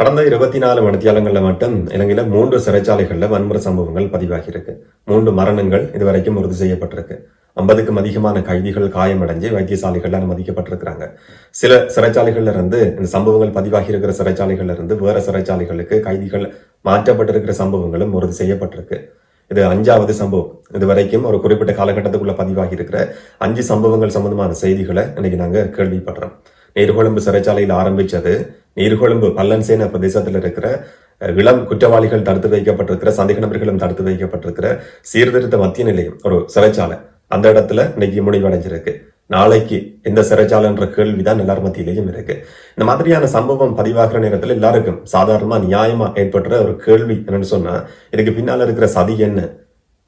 கடந்த 24 மணித்தியாலங்கள்ல மட்டும் இலங்கையில 3 சிறைச்சாலைகள்ல வன்முறை சம்பவங்கள் பதிவாகி இருக்கு. 3 மரணங்கள் இதுவரைக்கும் உறுதி செய்யப்பட்டிருக்கு. 50க்கும் அதிகமான கைதிகள் காயமடைஞ்சு வைத்தியசாலைகள்ல அனுமதிக்கப்பட்டிருக்கிறாங்க. சில சிறைச்சாலைகள்ல இருந்து இந்த சம்பவங்கள் பதிவாகி இருக்கிற சிறைச்சாலைகள்ல இருந்து வேற சிறைச்சாலைகளுக்கு கைதிகள் மாற்றப்பட்டிருக்கிற சம்பவங்களும் உறுதி செய்யப்பட்டிருக்கு. இது 5வது சம்பவம். இது வரைக்கும் ஒரு குறிப்பிட்ட காலகட்டத்துக்குள்ள பதிவாகி இருக்கிற 5 சம்பவங்கள் சம்பந்தமான செய்திகளை இன்னைக்கு நாங்க கேள்விப்படுறோம். நீர்கொழும்பு சிறைச்சாலையில் ஆரம்பிச்சது நீர்கொழும்பு பல்லன்சேன பிரதேசத்தில் இருக்கிற இளம் குற்றவாளிகள் தடுத்து வைக்கப்பட்டிருக்கிற சந்தேக நபர்களும் தடுத்து வைக்கப்பட்டிருக்கிற சீர்திருத்த மத்திய நிலையம் ஒரு சிறைச்சாலை அந்த இடத்துல இன்னைக்கு முடிவடைஞ்சிருக்கு. நாளைக்கு இந்த சிறைச்சாலைன்ற கேள்விதான் எல்லார் மத்தியிலையும் இருக்கு. இந்த மாதிரியான சம்பவம் பதிவாகிற நேரத்துல எல்லாருக்கும் சாதாரணமா நியாயமா ஏற்படுற ஒரு கேள்வி என்னன்னு சொன்னா, இதுக்கு பின்னால இருக்கிற சதி என்ன,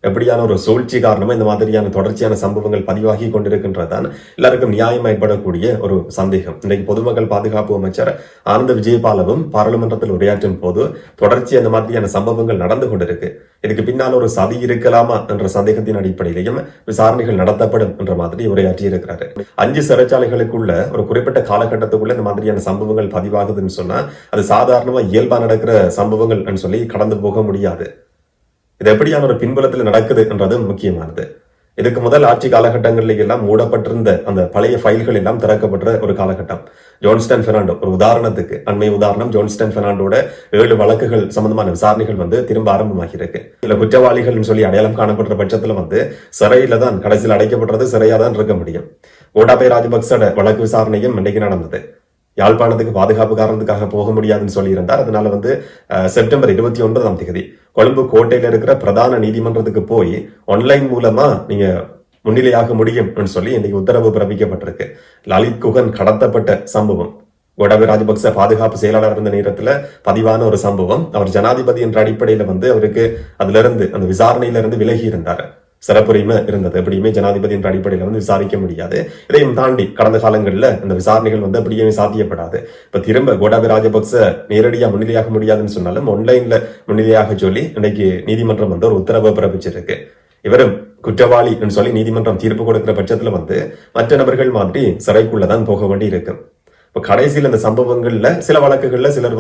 எப்படியான ஒரு சூழ்ச்சி காரணமா இந்த மாதிரியான தொடர்ச்சியான சம்பவங்கள் பதிவாகி கொண்டிருக்கின்றதான் எல்லாருக்கும் நியாயம் ஏற்படக்கூடிய ஒரு சந்தேகம். இன்றைக்கு பொதுமக்கள் பாதுகாப்பு அமைச்சர் ஆனந்த விஜயபாலவும் பாராளுமன்றத்தில் உரையாற்றும் போது தொடர்ச்சி அந்த மாதிரியான சம்பவங்கள் நடந்து கொண்டிருக்கு, இதுக்கு பின்னால் ஒரு சதி இருக்கலாமா என்ற சந்தேகத்தின் அடிப்படையிலையும் விசாரணைகள் நடத்தப்படும் என்ற மாதிரி உரையாற்றி இருக்கிறாரு. 5 சிறைச்சாலைகளுக்குள்ள ஒரு குறிப்பிட்ட காலகட்டத்துக்குள்ள இந்த மாதிரியான சம்பவங்கள் பதிவாகுதுன்னு சொன்னா அது சாதாரணமா இயல்பா நடக்கிற சம்பவங்கள் சொல்லி கடந்து போக முடியாது. இது எப்படியான ஒரு பின்புலத்தில் நடக்குது என்றது முக்கியமானது. இதுக்கு முதல் ஆட்சி காலகட்டங்களில் எல்லாம் மூடப்பட்டிருந்த அந்த பழைய ஃபைல்கள் எல்லாம் திறக்கப்பட்ட ஒரு காலகட்டம். ஜோன்ஸ்டன் பெர்னாண்டோ ஒரு உதாரணத்துக்கு, அண்மை உதாரணம் ஜோன்ஸ்டன் பெர்னாண்டோட 7 வழக்குகள் சம்பந்தமான விசாரணைகள் திரும்ப ஆரம்பமாகி இருக்கு. இல்ல குற்றவாளிகள் சொல்லி அடையாளம் காணப்படுற பட்சத்துல சிறையில தான் கடைசியில் அடைக்கப்பட்டது, சிறையா தான் இருக்க முடியும். கோட்டாபய ராஜபக்சோட வழக்கு விசாரணையும் இன்னைக்கு நடந்தது. யாழ்ப்பாணத்துக்கு பாதுகாப்பு காரணத்துக்காக போக முடியாதுன்னு சொல்லி இருந்தார். அதனால செப்டம்பர் 29ஆம் தேதி கொழும்பு கோட்டையில இருக்கிற பிரதான நீதிமன்றத்துக்கு போய் ஆன்லைன் மூலமா நீங்க முன்னிலையாக முடியும் சொல்லி இன்னைக்கு உத்தரவு பிறப்பிக்கப்பட்டிருக்கு. லலித் குகன் கடத்தப்பட்ட சம்பவம் கோட்டாபய ராஜபக்ச பாதுகாப்பு செயலாளர் இருந்த நேரத்துல பதிவான ஒரு சம்பவம். அவர் ஜனாதிபதி என்ற அடிப்படையில அவருக்கு அதுல இருந்து அந்த விசாரணையில இருந்து விலகி இருந்தார். சிறப்புரிமை இருந்தது, எப்படியுமே ஜனாதிபதி என்ற அடிப்படையில விசாரிக்க முடியாது. இதையும் தாண்டி கடந்த காலங்களில் இந்த விசாரணைகள் அப்படியே சாத்தியப்படாது. இப்ப திரும்ப கோட்டாபய ராஜபக்ச நேரடியா முன்னிலையாக முடியாதுன்னு சொன்னாலும் ஆன்லைன்ல முன்னிலையாக சொல்லி இன்னைக்கு நீதிமன்றம் ஒரு உத்தரவை பிறப்பிச்சிருக்கு. இவரும் குற்றவாளி சொல்லி நீதிமன்றம் தீர்ப்பு கொடுக்கிற பட்சத்துல மற்ற நபர்கள் மாதிரி சிறைக்குள்ளதான் போக வேண்டி இருக்கு. இப்ப கடைசியில் இந்த சம்பவங்கள்ல சில வழக்குகள்ல சிலர்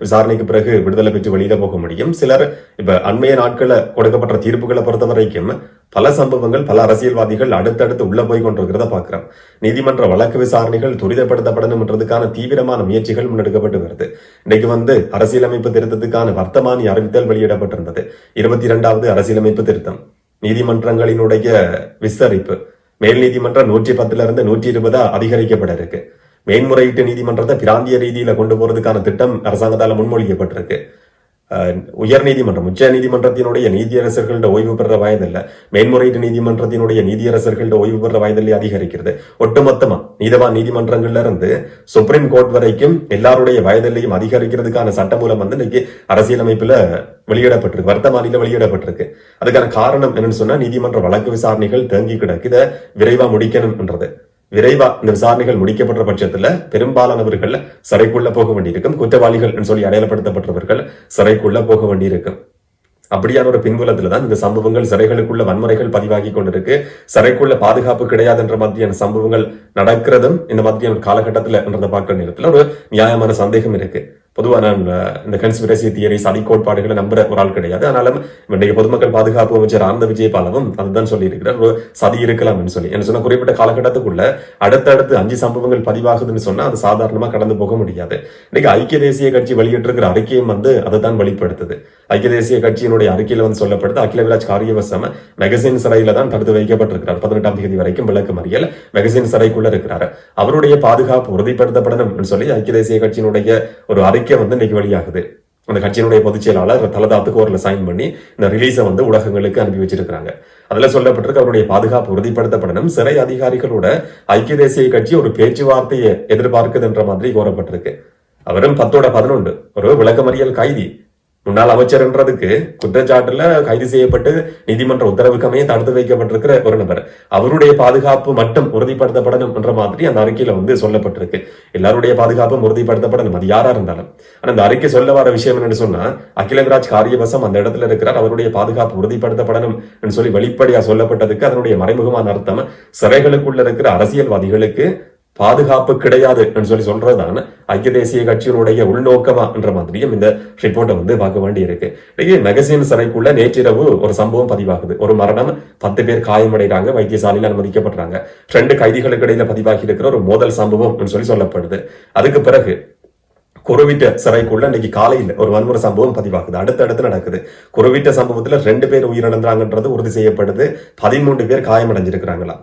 விசாரணைக்கு பிறகு விடுதலை பெற்று வெளியில போக முடியும். சிலர் இப்ப அண்மைய நாட்கள கொடுக்கப்பட்ட தீர்ப்புகளை பொறுத்த வரைக்கும் பல சம்பவங்கள் பல அரசியல்வாதிகள் அடுத்தடுத்து உள்ள போய் கொண்டிருக்கிறத பாக்குறோம். நீதிமன்ற வழக்கு விசாரணைகள் துரிதப்படுத்தப்படணும்ன்றதுக்கான தீவிரமான முயற்சிகள் முன்னெடுக்கப்பட்டு வருது. இன்னைக்கு அரசியலமைப்பு திருத்தத்துக்கான வர்த்தமானி அறிவித்தல் வெளியிடப்பட்டிருந்தது. 22வது அரசியலமைப்பு திருத்தம், நீதிமன்றங்களினுடைய விஸ்தரிப்பு, மேல் நீதிமன்றம் 110 இருந்து 120 அதிகரிக்கப்பட இருக்கு. மேன்முறையீட்டு நீதிமன்றத்தை பிராந்திய ரீதியில கொண்டு போறதுக்கான திட்டம் அரசாங்கத்தால முன்மொழியப்பட்டிருக்கு. உயர் நீதிமன்றம் உச்ச நீதிமன்றத்தினுடைய நீதியரசர்களோட ஓய்வு பெற வயதில்ல, மேன்முறையீட்டு நீதிமன்றத்தினுடைய நீதியரசர்களோட ஓய்வு பெற வயதில்லை அதிகரிக்கிறது. ஒட்டுமொத்தமா நீதவான் நீதிமன்றங்கள்ல இருந்து சுப்ரீம் கோர்ட் வரைக்கும் எல்லாருடைய வயதிலையும் அதிகரிக்கிறதுக்கான சட்டமூலம் இன்னைக்கு அரசியலமைப்புல வெளியிடப்பட்டிருக்கு, வர்த்தமானில வெளியிடப்பட்டிருக்கு. அதுக்கான காரணம் என்னன்னு சொன்னா நீதிமன்ற வழக்கு விசாரணைகள் தேங்கி கிடக்கு, இதை விரைவா முடிக்கணும் என்றது. விரைவா இந்த விசாரணைகள் முடிக்கப்பட்ட பட்சத்துல பெரும்பாலானவர்கள் சிறைக்குள்ள போக வேண்டியிருக்கும். குற்றவாளிகள் சொல்லி அடையாளப்படுத்தப்பட்டவர்கள் சிறைக்குள்ள போக வேண்டியிருக்கும். அப்படியான ஒரு பின்புலத்துலதான் இந்த சம்பவங்கள், சிறைகளுக்குள்ள வன்முறைகள் பதிவாகி கொண்டிருக்கு. சிறைக்குள்ள பாதுகாப்பு கிடையாது என்ற மாதிரியான சம்பவங்கள் நடக்கிறதும் இந்த மாதிரியான காலகட்டத்துல பார்க்கிற நேரத்துல ஒரு நியாயமான சந்தேகம் இருக்கு. பொதுவா நான் இந்த கன்ஸ்பிரசி தியரி சதி கோட்பாடுகளை நம்புற ஒரு ஆள் கிடையாது. ஆனாலும் இன்றைய பொதுமக்கள் பாதுகாப்பு அமைச்சர் ஆனந்த விஜயபாலவும் அதுதான் சொல்லி இருக்கிறார், ஒரு சதி இருக்கலாம் சொல்லி. என்ன சொன்னா குறிப்பிட்ட காலகட்டத்துக்குள்ள அடுத்தடுத்து 5 சம்பவங்கள் பதிவாகுதுன்னு சொன்னா அது சாதாரணமா கடந்து போக முடியாது. இன்னைக்கு ஐக்கிய தேசிய கட்சி வெளியிட்டிருக்கிற அறிக்கையும் அதை தான் வெளிப்படுத்துது. ஐக்கிய தேசிய கட்சியினுடைய அறிக்கையில சொல்லப்படுது, அகில விராஜ் காரியவசம் மெகசின் சிறையில தான் தடுத்து வைக்கப்பட்டிருக்கிறார். 18ஆம் தேதி வரைக்கும் விளக்கு மறியல் மெகசின் சிறைக்குள்ள இருக்கிறார். அவருடைய பாதுகாப்பு உறுதிப்படுத்தப்படணும் சொல்லி ஐக்கிய தேசிய கட்சியினுடைய ஒரு அறிக்கை இன்னைக்கு வெளியாகுது. அந்த கட்சியினுடைய பொதுச் செயலாளர் தலதாத்துக்கு ஒரு சைன் பண்ணி இந்த ரிலீஸை ஊடகங்களுக்கு அனுப்பி வச்சிருக்காங்க. அதுல சொல்லப்பட்டிருக்கு அவருடைய பாதுகாப்பு உறுதிப்படுத்தப்படணும். சிறை அதிகாரிகளோட ஐக்கிய தேசிய கட்சி ஒரு பேச்சுவார்த்தையை எதிர்பார்க்குது என்ற மாதிரி கோரப்பட்டிருக்கு. அவரும் 10/11 ஒரு விளக்கமறியல் கைதி, முன்னாள் அமைச்சர் என்றதுக்கு குற்றச்சாட்டுல கைது செய்யப்பட்டு நீதிமன்ற உத்தரவுக்கமே தடுத்து வைக்கப்பட்டிருக்கிற ஒரு நபர், அவருடைய பாதுகாப்பு மட்டும் உறுதிப்படுத்தப்படணும் என்ற மாதிரி அந்த அறிக்கையில சொல்லப்பட்டிருக்கு. எல்லாருடைய பாதுகாப்பும் உறுதிப்படுத்தப்படணும், அது யாரா இருந்தாலும். ஆனா அந்த அறிக்கை சொல்ல வர விஷயம் என்னன்னு சொன்னா, அகில விராஜ் காரியவசம் அந்த இடத்துல இருக்கிறார், அவருடைய பாதுகாப்பு உறுதிப்படுத்தப்படணும் சொல்லி வெளிப்படையா சொல்லப்பட்டதுக்கு அதனுடைய மறைமுகமான அர்த்தம் சிறைகளுக்குள்ள இருக்கிற அரசியல்வாதிகளுக்கு பாதுகாப்பு கிடையாது என்று சொல்றதுதான் ஐக்கிய தேசிய கட்சியினுடைய உள்நோக்கமா என்ற மாதிரியும் இந்த ரிப்போர்ட்டை வந்து பார்க்க வேண்டி இருக்கு. மெகசின் சிறைக்குள்ள நேற்றிரவு ஒரு சம்பவம் பதிவாகுது. ஒரு மரணம், 10 பேர் காயமடைகிறாங்க, வைத்தியசாலையில் அனுமதிக்கப்படுறாங்க. 2 கைதிகளுக்கு இடையில பதிவாகி இருக்கிற ஒரு மோதல் சம்பவம் சொல்லப்படுது. அதுக்கு பிறகு குருவிட்ட சிறைக்குள்ள இன்னைக்கு காலையில் ஒரு வன்முறை சம்பவம் பதிவாகுது. அடுத்தடுத்து நடக்குது. குருவிட்ட சம்பவத்துல 2 பேர் உயிரிழந்தாங்கன்றது உறுதி செய்யப்படுது. 13 பேர் காயமடைஞ்சிருக்கிறாங்களா.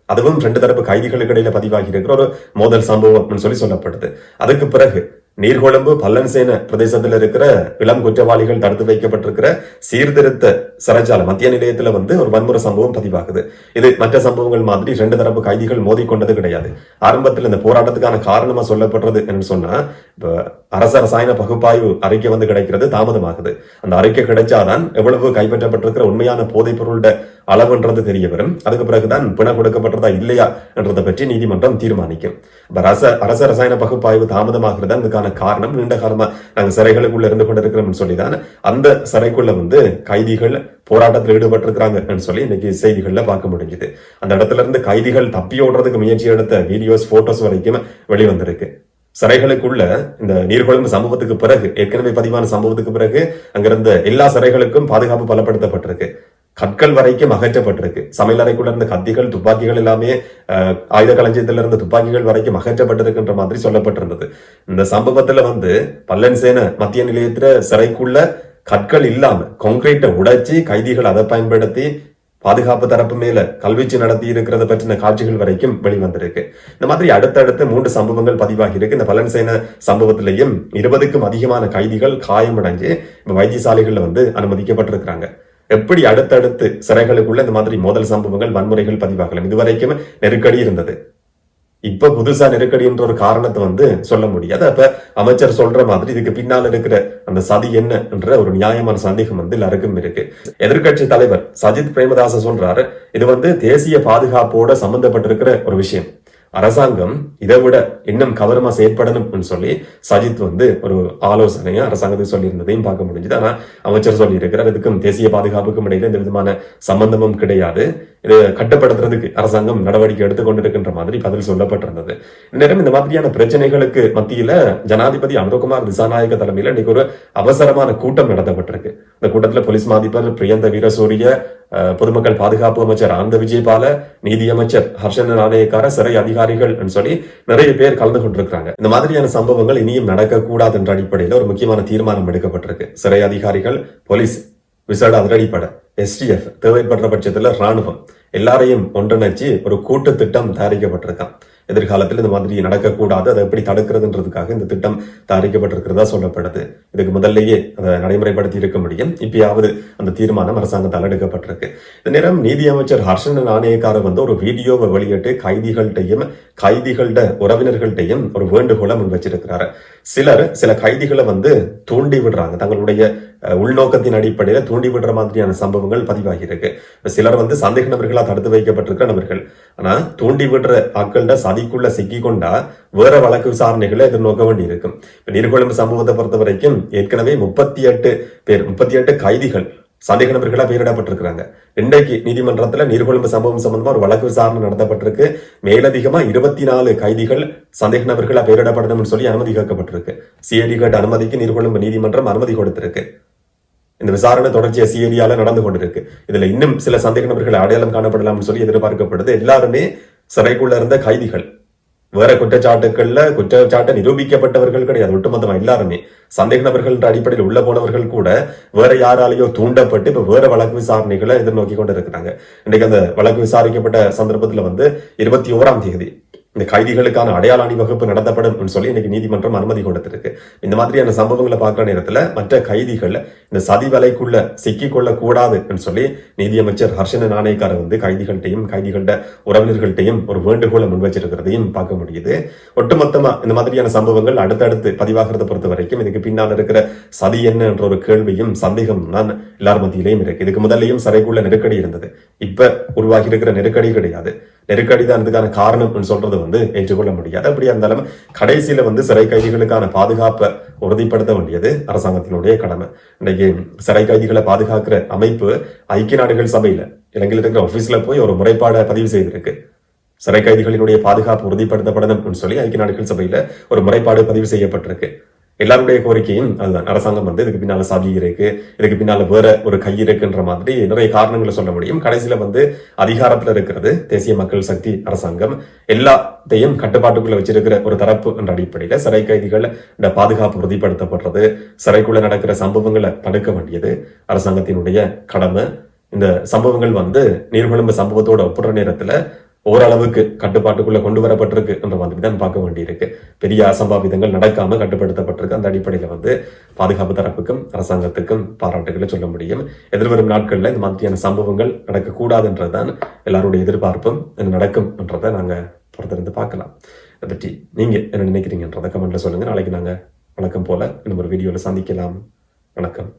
அதுவும் 2 தரப்பு கைதிகளுக்கு இடையில பதிவாகி இருக்கிற ஒரு மோதல் சம்பவம் சொல்லப்படுது. அதுக்கு பிறகு நீர்கொழும்பு பல்லன்சேன பிரதேசத்தில் இருக்கிற இளம் குற்றவாளிகள் தடுத்து வைக்கப்பட்டிருக்கிற சீர்திருத்த சிறைச்சாலை மத்திய நிலையத்துல வந்து ஒரு வன்முறை சம்பவம் பதிவாகுது. இது மற்ற சம்பவங்கள் மாதிரி 2 தரப்பு கைதிகள் மோதி கொண்டது கிடையாது. ஆரம்பத்தில் இந்த போராட்டத்துக்கான காரணமா சொல்லப்படுறது என்று சொன்னா, அரச ரசாயன பகுப்பாய்வு அறிக்கை வந்து கிடைக்கிறது தாமதமாகுது. அந்த அறிக்கை கிடைச்சாதான் எவ்வளவு கைப்பற்றப்பட்டிருக்கிற உண்மையான போதைப் பொருளோட அளவுன்றது தெரிய வரும். அதுக்கு பிறகுதான் பிணை கொடுக்கப்பட்டதா இல்லையா என்றதை பற்றி நீதிமன்றம் தீர்மானிக்கும். அரச ரசாயன பகுப்பாய்வு தாமதமாகிறது. அதுக்கான காரணம் நீண்ட காலமா நாங்க சிறைகளுக்குள்ள இருந்து கொண்டிருக்கிறோம் சொல்லிதான் அந்த சிறைக்குள்ள வந்து கைதிகள் போராட்டத்தில் ஈடுபட்டிருக்கிறாங்க சொல்லி இன்னைக்கு செய்திகள்ல பார்க்க முடிஞ்சது. அந்த இடத்துல இருந்து கைதிகள் தப்பி ஓடுறதுக்கு முயற்சி எடுத்த வீடியோஸ், போட்டோஸ் வரைக்கும் வெளிவந்திருக்கு. சிறைகளுக்குள்ள இந்த நீர்கொழும்பு சம்பவத்துக்கு பிறகு, ஏற்கனவே பதிவான சம்பவத்துக்கு பிறகு அங்கிருந்த எல்லா சிறைகளுக்கும் பாதுகாப்பு பலப்படுத்தப்பட்டிருக்கு. கற்கள் வரைக்கும் அகற்றப்பட்டிருக்கு. சமையல் அறைக்குள்ள இருந்த கத்திகள், துப்பாக்கிகள் எல்லாமே ஆயுத களஞ்சியத்துல இருந்த துப்பாக்கிகள் வரைக்கும் அகற்றப்பட்டிருக்கின்ற மாதிரி சொல்லப்பட்டிருந்தது. இந்த சம்பவத்துல வந்து பல்லன்சேன மத்திய நிலையத்துல சிறைக்குள்ள கற்கள் இல்லாம கான்கிரீட்டை உடைச்சி கைதிகள் அதை பயன்படுத்தி பாதுகாப்பு தரப்பு மேல கல்வீச்சு நடத்தி இருக்கிறத பற்றின காட்சிகள் வரைக்கும் வெளிவந்திருக்கு. இந்த மாதிரி அடுத்தடுத்து 3 சம்பவங்கள் பதிவாகி இருக்கு. இந்த பல்லன்சேன சம்பவத்திலையும் 20க்கும் அதிகமான கைதிகள் காயமடைஞ்சு வைத்தியசாலைகள்ல வந்து அனுமதிக்கப்பட்டிருக்கிறாங்க. எப்படி அடுத்தடுத்து சிறைகளுக்குள்ள இந்த மாதிரி மோதல் சம்பவங்கள், வன்முறைகள் பதிவாகலாம். இதுவரைக்கும் நெருக்கடி இருந்தது. இப்ப புதுசா நெருக்கடி என்ற ஒரு காரணத்தை வந்து சொல்ல முடியாது. அப்ப அமைச்சர் சொல்ற மாதிரி இதுக்கு பின்னால் இருக்கிற அந்த சதி என்ன என்ற ஒரு நியாயமான சந்தேகம் வந்து எல்லாருக்கும் இருக்கு. எதிர்கட்சி தலைவர் சஜித் பிரேமதாச சொல்றாரு, இது வந்து தேசிய பாதுகாப்போட சம்பந்தப்பட்டிருக்கிற ஒரு விஷயம். அரசாங்கம் இதை விட இன்னும் கவனமா செயற்படணும் சொல்லி சஜித் வந்து ஒரு ஆலோசனையை அரசாங்கத்துக்கு சொல்லியிருந்ததையும் பார்க்க முடிஞ்சது. ஆனா அமைச்சர் சொல்லி இருக்கிறார், இதுக்கும் தேசிய பாதுகாப்புக்கும் இடையில எந்த விதமான சம்பந்தமும் கிடையாது, இதை கட்டுப்படுத்துறதுக்கு அரசாங்கம் நடவடிக்கை எடுத்துக்கொண்டிருக்கின்ற மாதிரி பதில் சொல்லப்பட்டிருந்தது. இந்நேரம் இந்த மாதிரியான பிரச்சனைகளுக்கு மத்தியில ஜனாதிபதி அனுரகுமார் திசாநாயக்க தலைமையில இன்னைக்கு ஒரு அவசரமான கூட்டம் நடத்தப்பட்டிருக்கு. இந்த கூட்டத்துல போலீஸ் மாதிபர் பிரியந்த வீரசூரிய, பொதுமக்கள் பாதுகாப்பு அமைச்சர் ஆனந்த விஜயபால, நீதி அமைச்சர் ஹர்ஷன நாணயக்கார, சிறை அதிகாரிகள் சொல்லி நிறைய பேர் கலந்து கொண்டிருக்கிறாங்க. இந்த மாதிரியான சம்பவங்கள் இனியும் நடக்கக்கூடாது என்ற அடிப்படையில் ஒரு முக்கியமான தீர்மானம் எடுக்கப்பட்டிருக்கு. சிறை அதிகாரிகள், போலீஸ், விசேட அதிரடிப்படை, STF, தேவைப்படுற பட்சத்துல ராணுவம் எல்லாரையும் ஒன்றிணைச்சு ஒரு கூட்டு திட்டம் தயாரிக்கப்பட்டிருக்கான். எதிர்காலத்தில் இந்த மாதிரி நடக்கக்கூடாது, அதை எப்படி தடுக்கிறதுன்றதுக்காக இந்த திட்டம் தயாரிக்கப்பட்டிருக்கிறதா சொல்லப்படுது. இதுக்கு முதல்லையே அதை நடைமுறைப்படுத்தி இருக்க முடியும். இப்பயாவது அந்த தீர்மானம் அரசாங்கத்தால் எடுக்கப்பட்டிருக்கு. இந்த நேரம் நீதி அமைச்சர் ஹர்ஷன நாணயக்கார வந்து ஒரு வீடியோவை வெளியிட்டு கைதிகள்கிட்டையும் கைதிகளோட உறவினர்கள்ட்டையும் ஒரு வேண்டுகோளை முன் வச்சிருக்கிறாரு. சில கைதிகளை வந்து தூண்டி விடுறாங்க, தங்களுடைய உள்நோக்கத்தின் அடிப்படையில தூண்டி விடுற மாதிரியான சம்பவங்கள் பதிவாகி இருக்கு. சிலர் வந்து சந்தேக நபர்களா தடுத்து வைக்கப்பட்டிருக்கிற நபர்கள். ஆனா தூண்டி விடுற ஆட்கள்ட சதிக்குள்ள சிக்கி கொண்டா வேற வழக்கு விசாரணைகளை எதிர்நோக்க வேண்டி இருக்கும். நீர்கொழும்பு சம்பவத்தை பொறுத்த வரைக்கும் ஏற்கனவே 38 கைதிகள் சந்தேக நபர்களா பெயரிடப்பட்டிருக்கிறாங்க. இன்றைக்கு நீதிமன்றத்துல நீர்கொழும்பு சம்பவம் சம்பந்தமா ஒரு வழக்கு விசாரணை நடத்தப்பட்டிருக்கு. மேலதிகமா 24 கைதிகள் சந்தேக நபர்களா பெயரிடப்படணும் சொல்லி அனுமதி கேட்கப்பட்டிருக்கு. சிஐடி கேட்ட அனுமதிக்கு நீர்கொழும்பு நீதிமன்றம் அனுமதி கொடுத்திருக்கு. இந்த விசாரணை தொடர்ச்சியா சிஐடியால நடந்து கொண்டிருக்கு. இதுல இன்னும் சில சந்தேக நபர்கள் அடையாளம் காணப்படலாம் சொல்லி எதிர்பார்க்கப்படுது. எல்லாருமே சிறைக்குள்ள இருந்த கைதிகள், வேற குற்றச்சாட்டை நிரூபிக்கப்பட்டவர்கள் கிடையாது. ஒட்டுமொத்தமா எல்லாருமே சந்தேக நபர்கள் என்ற அடிப்படையில் உள்ள போனவர்கள் கூட வேற யாராலேயோ தூண்டப்பட்டு இப்ப வேற வழக்கு விசாரணைகளை எதிர்நோக்கி கொண்டு இருக்கிறாங்க. இன்னைக்கு அந்த வழக்கு விசாரிக்கப்பட்ட சந்தர்ப்பத்துல வந்து 21ஆம் தேதி இந்த கைதிகளுக்கான அடையாள அணிவகுப்பு நடத்தப்படும் சொல்லி இன்னைக்கு நீதிமன்றம் அனுமதி கொடுத்திருக்கு. இந்த மாதிரியான சம்பவங்களை பார்க்கிற நேரத்துல மற்ற கைதிகள் இந்த சதி வலைக்குள்ள சிக்கிக் கொள்ள கூடாது சொல்லி நீதியமைச்சர் ஹர்ஷன நாணயக்கார வந்து கைதிகள்கிட்டையும் கைதிகளோட உறவினர்கள்ட்டையும் ஒரு வேண்டுகோளை முன் வச்சிருக்கிறதையும் பார்க்க முடியுது. ஒட்டுமொத்தமா இந்த மாதிரியான சம்பவங்கள் அடுத்தடுத்து பதிவாகிறத பொறுத்த வரைக்கும் இதுக்கு பின்னால் இருக்கிற சதி என்ன என்ற ஒரு கேள்வியும் சந்தேகம் தான் எல்லார் மத்தியிலையும் இருக்கு. இதுக்கு முதலையும் சிறைக்குள்ள நெருக்கடி இருந்தது. இப்ப உருவாகி இருக்கிற நெருக்கடி கிடையாது. நெருக்கடி தான் இதுக்கான காரணம் சொல்றது வந்து ஏற்றுக்கொள்ள முடியாது. அப்படியா இருந்தாலும் கடைசியில வந்து சிறை கைதிகளுக்கான பாதுகாப்பை உறுதிப்படுத்த வேண்டியது அரசாங்கத்தினுடைய கடமை. இன்னைக்கு சிறை கைதிகளை பாதுகாக்கிற அமைப்பு ஐக்கிய நாடுகள் சபையில இலங்கையில் இருக்கிற ஆபீஸ்ல போய் ஒரு முறைப்பாடை பதிவு செய்திருக்கு. சிறை கைதிகளினுடைய பாதுகாப்பு உறுதிப்படுத்தப்படணும் சொல்லி ஐக்கிய நாடுகள் சபையில ஒரு முறைப்பாடு பதிவு செய்யப்பட்டிருக்கு. எல்லாருடைய கோரிக்கையும் அதுதான். அரசாங்கம் இதுக்கு பின்னால சாதி இருக்கு, இதுக்கு பின்னால வேற ஒரு கை இருக்குன்ற மாதிரி நிறைய காரணங்களை சொல்ல முடியும். கடைசியில அதிகாரத்துல இருக்கிறது தேசிய மக்கள் சக்தி அரசாங்கம். எல்லாத்தையும் கட்டுப்பாட்டுக்குள்ள வச்சிருக்கிற ஒரு தரப்பு என்ற அடிப்படையில சிறை கைதிகள் இந்த பாதுகாப்பு உறுதிப்படுத்தப்படுறது, சிறைக்குள்ள நடக்கிற சம்பவங்களை தடுக்க வேண்டியது அரசாங்கத்தினுடைய கடமை. இந்த சம்பவங்கள் நீர்கொழும்பு சம்பவத்தோட ஒப்புற நேரத்துல ஓரளவுக்கு கட்டுப்பாட்டுக்குள்ள கொண்டு வரப்பட்டிருக்கு என்ற மாதிரி தான் பார்க்க வேண்டியிருக்கு. பெரிய அசம்பாவிதங்கள் நடக்காம கட்டுப்படுத்தப்பட்டிருக்கு. அந்த அடிப்படையில பாதுகாப்பு தரப்புக்கும் அரசாங்கத்துக்கும் பாராட்டுகளை சொல்ல முடியும். எதிர்வரும் நாட்கள்ல இந்த மாதிரியான சம்பவங்கள் நடக்கக்கூடாதுன்றதுதான் எல்லாருடைய எதிர்பார்ப்பும் நடக்கும் என்றதை நாங்க பொறுத்திருந்து பார்க்கலாம். அதை பற்றி நீங்க என்ன நினைக்கிறீங்கன்றதை கமெண்ட்ல சொல்லுங்க. நாளைக்கு நாங்க வழக்கம் போல இன்னும் ஒரு வீடியோல சந்திக்கலாம். வணக்கம்.